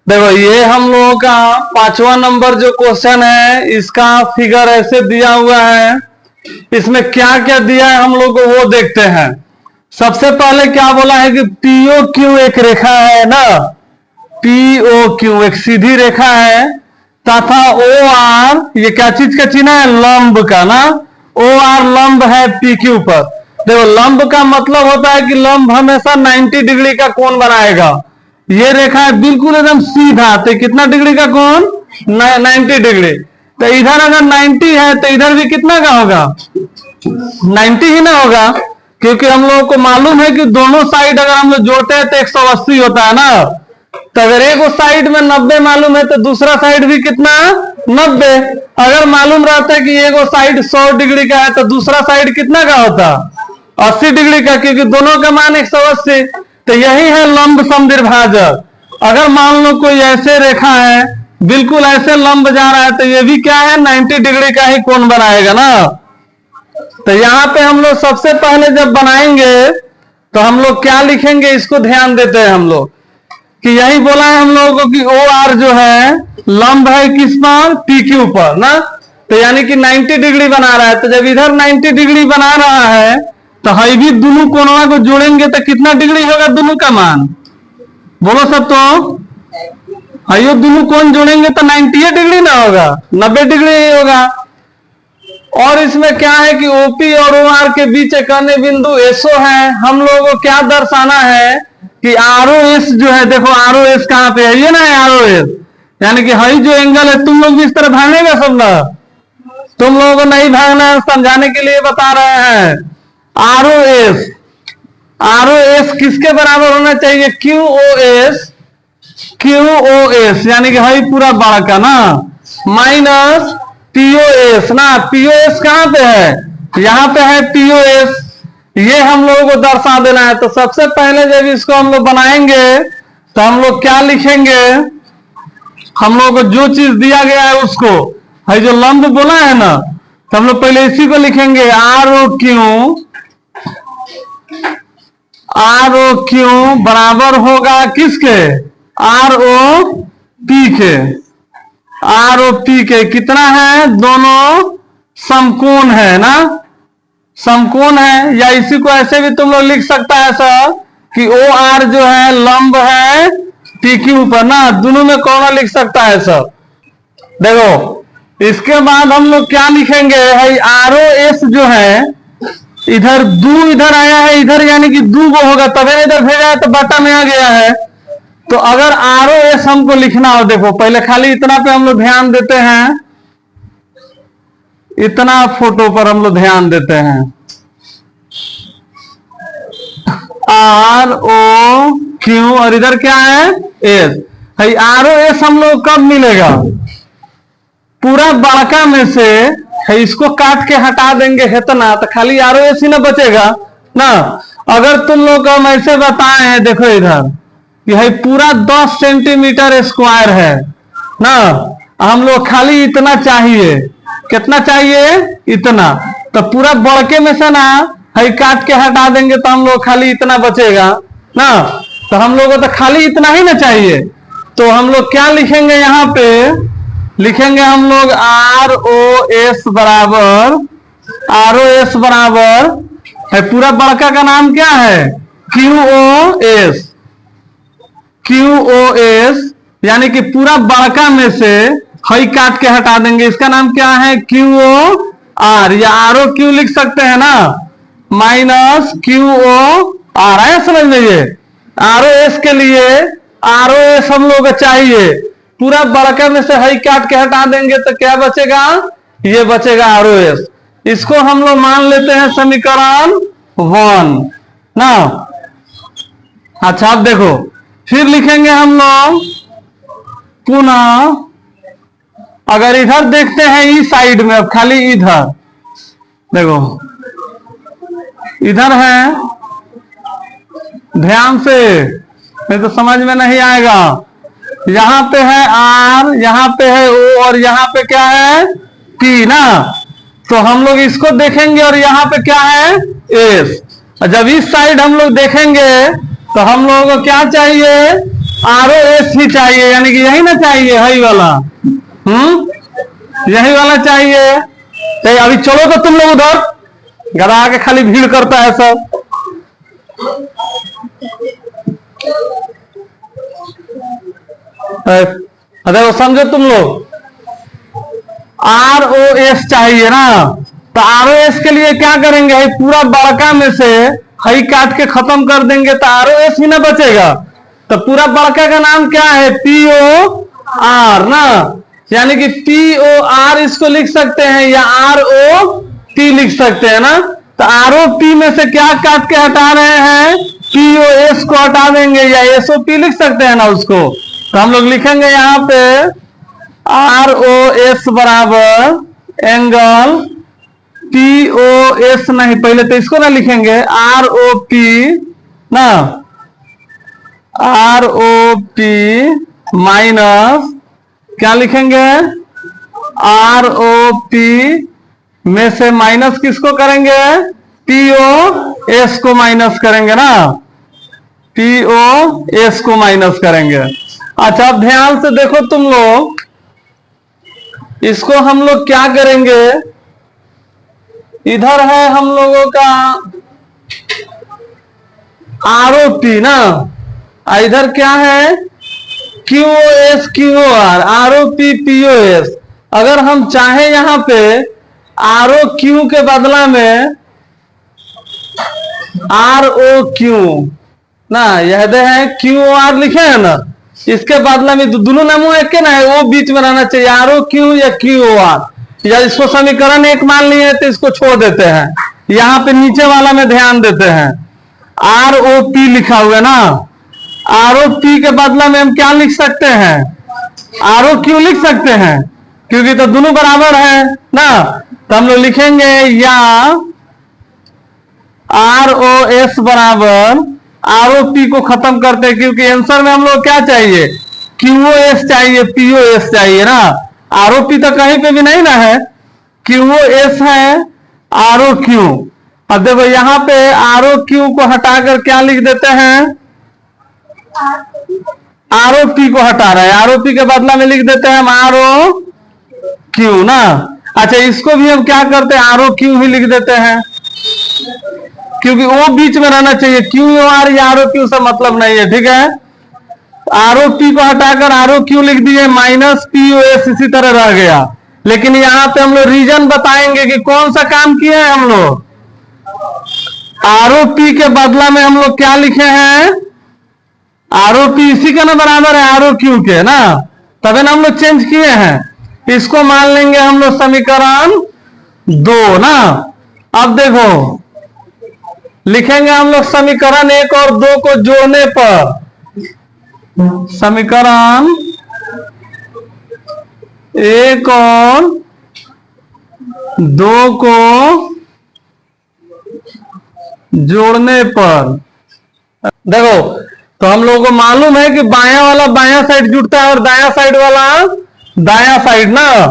देखो ये हम लोगों का 5वां नंबर जो क्वेश्चन है, इसका फिगर ऐसे दिया हुआ है। इसमें क्या क्या दिया है हम लोग को वो देखते हैं। सबसे पहले क्या बोला है कि पीओ क्यू एक रेखा है ना, पीओ क्यू एक सीधी रेखा है तथा ओ आर, ये क्या चीज का चिन्ह है, लंब का ना, ओ आर लंब है पी क्यू पर। देखो लंब का मतलब होता है कि लंब हमेशा 90 डिग्री का कोण बनाएगा। ये रेखा है बिल्कुल एकदम सीधा, तो कितना डिग्री का कोण, 90 डिग्री। तो इधर अगर 90 है तो इधर भी कितना का होगा, 90 ही ना होगा, क्योंकि हम लोगों को मालूम है कि दोनों साइड अगर हम लोग जोड़ते हैं तो 180 होता है ना। तो अगर एक साइड में 90 मालूम है तो दूसरा साइड भी कितना, 90। अगर मालूम रहता है कि एक साइड 100 डिग्री का है तो दूसरा साइड कितना का होता, 80 डिग्री का, क्योंकि दोनों का मान 180। तो यही है लंब समद्विभाजक। अगर मान लो कोई ऐसे रेखा है, बिल्कुल ऐसे लंब जा रहा है, तो ये भी क्या है, 90 डिग्री का ही कोण बनाएगा ना। तो यहाँ पे हम लोग सबसे पहले जब बनाएंगे तो हम लोग क्या लिखेंगे, इसको ध्यान देते हैं हम लोग कि यही बोला है हम लोगों को कि ओ आर जो है लंब है किस पर, पी क्यू पर ना। तो यानी कि 90 डिग्री बना रहा है। तो जब इधर 90 डिग्री बना रहा है तो हई भी दोनों कोणों को जोड़ेंगे तो कितना डिग्री होगा दोनों का मान, बोलो सब। तो आइयो दोनों कोण जोड़ेंगे तो 98 डिग्री ना होगा, 90 डिग्री ही होगा। और इसमें क्या है कि ओपी और ओ आर के बीच एक अन्य बिंदु एसओ है। हम लोगों को क्या दर्शाना है कि आर ओ एस जो है, देखो आर ओ एस कहां पे है, ये ना आर ओ एस, यानी कि हई जो एंगल है, तुम लोग भी इस तरह भागेगा सब ना, तुम लोगों को नहीं भागना है, समझाने के लिए बता रहे हैं। R O S, R O S किसके बराबर होना चाहिए, Q O S, Q O S यानी कि हई पूरा बड़ा का ना, माइनस पीओएस ना। पीओएस कहां पे है, यहां पे है पीओएस। ये हम लोगों को दर्शा देना है। तो सबसे पहले जब इसको हम लोग बनाएंगे तो हम लोग क्या लिखेंगे, हम लोग को जो चीज दिया गया है उसको, है जो लंब बोला है ना, तो हम लोग पहले इसी को लिखेंगे, R O Q, R O Q बराबर होगा किसके, आर ओ पी के। आर ओ पी के कितना है, दोनों समकोण है ना, समकोण है। या इसी को ऐसे भी तुम लोग लिख सकता है सर कि ओ आर जो है लंब है पी क्यू पर ना, दोनों में कोण लिख सकता है सर। देखो इसके बाद हम लोग क्या लिखेंगे, है आर ओ एस जो है, इधर दू इधर आया है इधर, यानी कि दू गो होगा तभी इधर भेजा है तो बटा में आ गया है। तो अगर आर ओ एस हमको लिखना हो, देखो पहले खाली इतना पे हम लोग ध्यान देते हैं, इतना फोटो पर हम लोग ध्यान देते हैं, आर ओ क्यू और इधर क्या है एस। है आर ओ एस हम लोग कब मिलेगा, पूरा बड़का में से है इसको काट के हटा देंगे इतना, तो खाली आर ओ एस ही ना बचेगा ना। अगर तुम लोग हम ऐसे बताए हैं, देखो इधर यह पूरा 10 सेंटीमीटर स्क्वायर है ना, हम लोग खाली इतना चाहिए, कितना चाहिए, इतना। तो पूरा बड़के में से ना है काट के हटा देंगे तो हम लोग खाली इतना बचेगा ना। तो हम लोगों को तो खाली इतना ही ना चाहिए। तो हम लोग क्या लिखेंगे, यहाँ पे लिखेंगे हम लोग आर ओ एस बराबर, आर ओ एस बराबर है पूरा बड़का का नाम क्या है, Q O S, Q O S यानी कि पूरा बड़का में से हई काट के हटा देंगे, इसका नाम क्या है, क्यू ओ आर, या आर ओ क्यू लिख सकते हैं ना, माइनस क्यू ओ आर। आया समझ में, ये आर ओ एस के लिए आर ओ एस हम लोग चाहिए, पूरा बड़का में से हई काट के हटा देंगे तो क्या बचेगा, ये बचेगा आर ओ एस। इसको हम लोग मान लेते हैं समीकरण 1 ना। अच्छा अब देखो फिर लिखेंगे हम लोग पुनः, अगर इधर देखते हैं इस साइड में, अब खाली इधर देखो, इधर है, ध्यान से नहीं तो समझ में नहीं आएगा। यहां पे है आर, यहां पे है ओ और यहां पे क्या है पी ना। तो हम लोग इसको देखेंगे और यहां पे क्या है एस। जब इस साइड हम लोग देखेंगे तो हम लोगों को क्या चाहिए, आर ओ एस ही चाहिए, यानी कि यही ना चाहिए, यही वाला, यही वाला चाहिए। तो अभी चलो तो तुम लोग उधर, गधा आके खाली भीड़ करता है सब। अरे वो समझो तुम लोग, आर ओ एस चाहिए ना, तो आर ओ एस के लिए क्या करेंगे, पूरा बड़का में से हई काट के खत्म कर देंगे तो आर ओ एस ही ना बचेगा। तो पूरा बड़का का नाम क्या है, पी ओ आर ना, यानी कि पी ओ आर इसको लिख सकते हैं या आर ओ पी लिख सकते हैं ना। तो आर ओ पी में से क्या काट के हटा रहे हैं, पी ओ एस को हटा देंगे, या एस ओ पी लिख सकते हैं ना उसको। तो हम लोग लिखेंगे यहां पे आर ओ एस बराबर एंगल पी ओ एस, नहीं पहले तो इसको ना लिखेंगे, आर ओ पी ना, आर ओ पी माइनस क्या लिखेंगे, आर ओ पी में से माइनस किसको करेंगे, पी ओ एस को माइनस करेंगे ना, पी ओ एस को माइनस करेंगे। अच्छा अब ध्यान से देखो तुम लोग, इसको हम लोग क्या करेंगे, इधर है हम लोगों का आर ओ पी ना, इधर क्या है Q O S Q O R O P P O S. अगर हम चाहे यहां पे आर ओ क्यू के बदला में आर ओ क्यू ना, यह दे है क्यू ओ आर लिखे हैं ना, इसके बदला में दोनों नामों एक के ना है, वो बीच में रहना चाहिए, आर ओ क्यू या क्यू ओ आर, या इसको समीकरण एक मान लिए तो इसको छोड़ देते हैं, यहां पे नीचे वाला में ध्यान देते हैं, आर ओ पी लिखा हुआ ना, आर ओ पी के बदला में हम क्या लिख सकते हैं, आर ओ क्यू लिख सकते हैं, क्योंकि तो दोनों बराबर है ना। तो हम लोग लिखेंगे या आर ओ एस बराबर आर ओ पी को खत्म करते हैं, क्योंकि आंसर में हम लोग क्या चाहिए, क्यू ओ एस चाहिए, पी ओ एस चाहिए ना, आर ओ पी तो कहीं पे भी नहीं ना है, क्यू ओ एस है, आर ओ क्यू। अब देखो यहां पे आर ओ क्यू को हटाकर क्या लिख देते हैं, आर ओ पी को हटा रहे हैं, आर ओ पी के बदला में लिख देते हैं हम आर ओ क्यू ना। अच्छा इसको भी हम क्या करते हैं, आर ओ क्यू ही लिख देते हैं, क्योंकि वो बीच में रहना चाहिए, क्यू ओ आर या आर ओ क्यू से मतलब नहीं है, ठीक है। आर ओ पी को हटाकर आर ओ क्यू लिख दिए, माइनस पी ओ एस इसी तरह रह गया। लेकिन यहां पे हम लोग रीजन बताएंगे कि कौन सा काम किए हैं हम लोग, आर ओ पी के बदला में हम लोग क्या लिखे हैं, आर ओ पी इसी का ना बराबर है आर ओ क्यू के ना, तभी ना हम लोग चेंज किए हैं। इसको मान लेंगे हम लोग समीकरण 2 ना। अब देखो लिखेंगे हम लोग समीकरण 1 और 2 को जोड़ने पर, समीकरण 1 और 2 को जोड़ने पर देखो, तो हम लोगों को मालूम है कि बायां वाला बायां साइड जुड़ता है और दायां साइड वाला दायां साइड ना।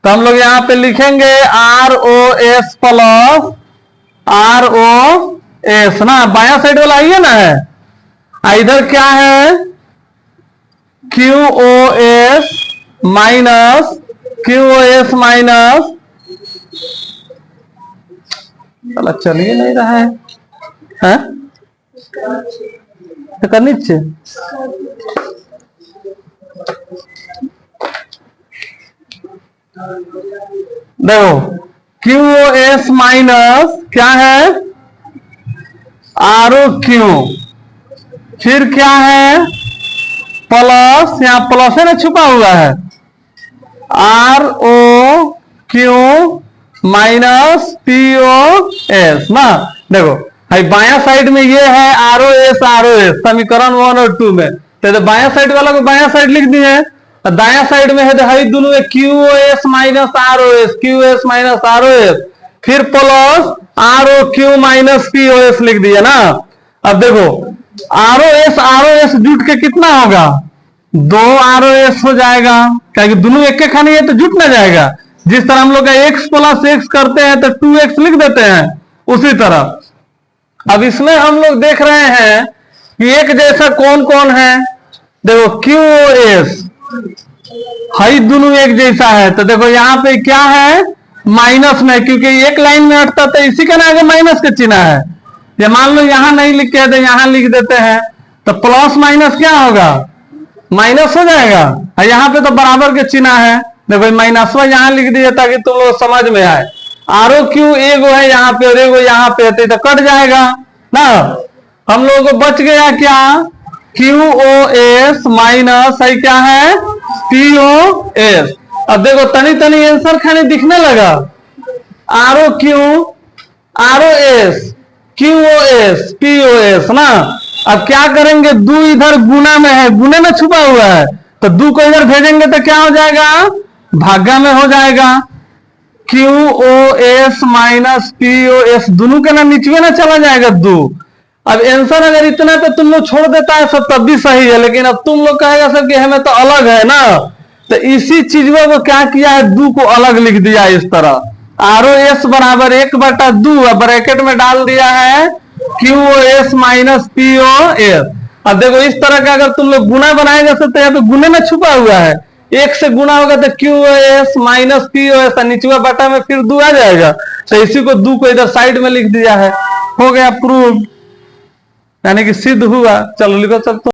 तो हम लोग यहां पे लिखेंगे R O S plus R O S ना, बायां साइड वाला आइए ना है, इधर क्या है Q O S minus Q O S minus, चल ही नहीं रहा है, नीचे देखो क्यू ओ एस माइनस क्या है आर ओ क्यू, फिर क्या है प्लस, यहां प्लस है ना छुपा हुआ है, R O Q minus P O S ना। देखो भाई बायां साइड में ये है आर ओ एस समीकरण 1 और 2 में, तो बायां साइड वाला को बायां साइड लिख दिए, दायां साइड में है तो दोनों Q O S minus R O S, Q S minus R O S, फिर plus R O Q minus P O S लिख दिया ना। अब देखो आर ओ एस जुट के कितना होगा, 2 आर ओ एस हो जाएगा, क्योंकि दोनों एक के खाने है तो जुट ना जाएगा। जिस तरह हम लोग एक्स प्लस एक्स करते हैं तो 2x लिख देते हैं, उसी तरह अब इसमें हम लोग देख रहे हैं कि एक जैसा कौन कौन है, देखो क्यू ओ एस हाई दोनों एक जैसा है, तो देखो यहाँ पे क्या है माइनस में, क्योंकि एक लाइन में हटता तो इसी का ना आगे माइनस का चिन्ह है। ये मान लो यहां नहीं लिख के तो यहां लिख देते हैं, तो प्लस माइनस क्या होगा माइनस हो जाएगा, और यहाँ पे तो बराबर के चिन्ह है। देखो माइनस में यहां लिख दीजिए ताकि तुम लोग समझ में आए। आर ओ क्यू एगो है यहाँ पे और एगो यहाँ पे, तो कट जाएगा ना। हम लोगों को बच गया क्या क्यू ओ एस माइनस है क्या है पी ओ एस। अब देखो तनी तनी आंसर खाने दिखने लगा, R O Q R O S Q O S P O S ना। अब क्या करेंगे, दू इधर गुना में है, गुने में छुपा हुआ है, तो दू को इधर भेजेंगे तो क्या हो जाएगा भागा में हो जाएगा। Q O S minus P O S दोनों के ना नीचे ना चला जाएगा दू। अब आंसर अगर इतना पे तुम लोग छोड़ देता है सब तब भी सही है, लेकिन अब तुम लोग कहेगा सब कि हमें तो अलग है ना, तो इसी चीजों को क्या किया है दू को अलग लिख दिया इस तरह। आर ओ एस बराबर 1/2 ब्रैकेट में डाल दिया है Q O S minus P O S. अब देखो इस तरह का अगर तुम लोग गुना बनाएंगे तो यहाँ पे गुने में छुपा हुआ है, एक से गुना होगा तो Q O S minus P O S, नीचुआ बटा में फिर दू आ जाएगा, तो इसी को दू को इधर साइड में लिख दिया है, हो गया प्रूव, यानी कि सिद्ध हुआ। चलो लिखो सब।